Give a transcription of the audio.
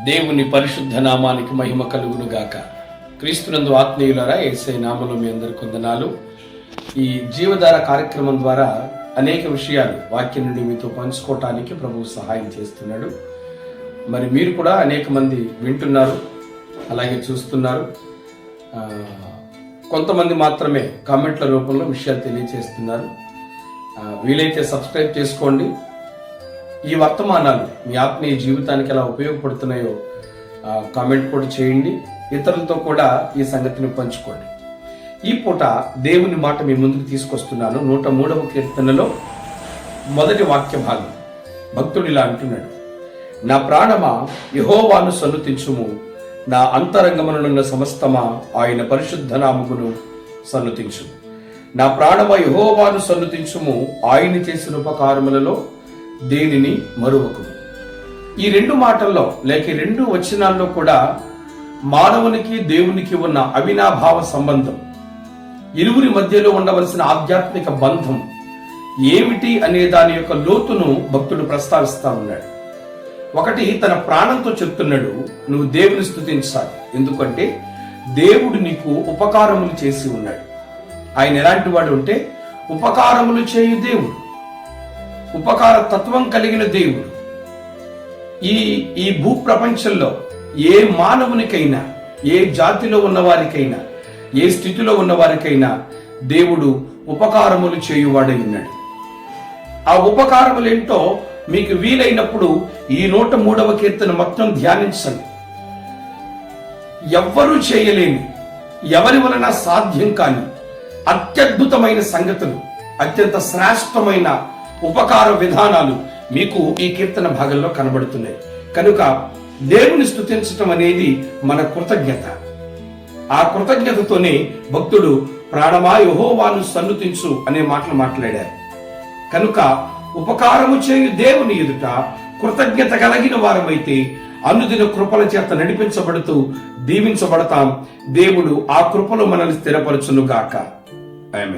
దేవుని పరిశుద్ధ నామానికి మహిమ కలుగును గాక. క్రీస్తునందు ఆత్మీయులారా, యేసయ్య నామములో మీ అందరికీ వందనాలు. ఈ జీవధార కార్యక్రమం ద్వారా అనేక విషయాలు వాక్యం నుండి మీతో పంచుకోవటానికి ప్రభువు సహాయం చేస్తున్నాడు. మరి మీరు కూడా అనేక మంది వింటున్నారు, అలాగే చూస్తున్నారు. కొంతమంది మాత్రమే కామెంట్ల రూపంలో విషయాలు తెలియజేస్తున్నారు. వీలైతే సబ్స్క్రైబ్ చేసుకోండి. ఈ వర్తమానాలు మీ ఆత్మీయ జీవితానికి ఎలా ఉపయోగపడుతున్నాయో కామెంట్ కూడా చేయండి. ఇతరులతో కూడా ఈ సంగతిని పంచుకోండి. ఈ పూట దేవుని మాట మీ ముందుకు తీసుకొస్తున్నాను. 103వ కీర్తనలో మొదటి వాక్య భాగం. భక్తుడు ఇలా అంటున్నాడు: నా ప్రాణమా యెహోవాను సన్నుతించుము, నా అంతరంగమునున్న సమస్తమా ఆయన పరిశుద్ధ నామమును సన్నుతించుము. నా ప్రాణమా యెహోవాను సన్నుతించుము, ఆయన చేసిన ఉపకారములలో దేనిని మరువకుము. ఈ రెండు మాటల్లో లేక రెండు వచనాల్లో కూడా మానవునికి దేవునికి ఉన్న అవినాభావ సంబంధం, ఇరువురి మధ్యలో ఉండవలసిన ఆధ్యాత్మిక బంధం ఏమిటి అనే దాని యొక్క లోతును భక్తుడు ప్రస్తావిస్తా ఉన్నాడు. ఒకటి, తన ప్రాణంతో చెప్తున్నాడు, నువ్వు దేవుని స్తుతించాలి. ఎందుకంటే దేవుడు నీకు ఉపకారములు చేసి ఉన్నాడు. ఆయన ఎలాంటి వాడు అంటే ఉపకారములు చేయు దేవుడు, ఉపకార తత్వం కలిగిన దేవుడు. ఈ భూ ప్రపంచంలో ఏ మానవునికైనా, ఏ జాతిలో ఉన్నవారికైనా, ఏ స్థితిలో ఉన్నవారికైనా దేవుడు ఉపకారములు చేయువాడై ఉన్నాడు. ఆ ఉపకారములు ఏంటో మీకు వీలైనప్పుడు ఈ 103వ కీర్తన మొత్తం ధ్యానించండి. ఎవ్వరూ చేయలేని, ఎవరి వలన సాధ్యం కాని అత్యద్భుతమైన సంగతులు, అత్యంత శ్రేష్టమైన ఉపకార విధానాలు మీకు ఈ కీర్తన భాగంలో కనబడుతున్నాయి. కనుక దేవుని స్తుతించటం అనేది మన కృతజ్ఞత. ఆ కృతజ్ఞతతోనే భక్తుడు ప్రాణమా యెహోవాను సన్నుతించు అనే మాటలు మాట్లాడారు. కనుక ఉపకారము చేయు దేవుని ఎదుట కృతజ్ఞత కలిగిన వారమైతే అనుదిన కృపల చేత నడిపించబడుతూ దీవించబడతాం. దేవుడు ఆ కృపలో మనల్ని స్థిరపరచును గాక. ఆమేన్.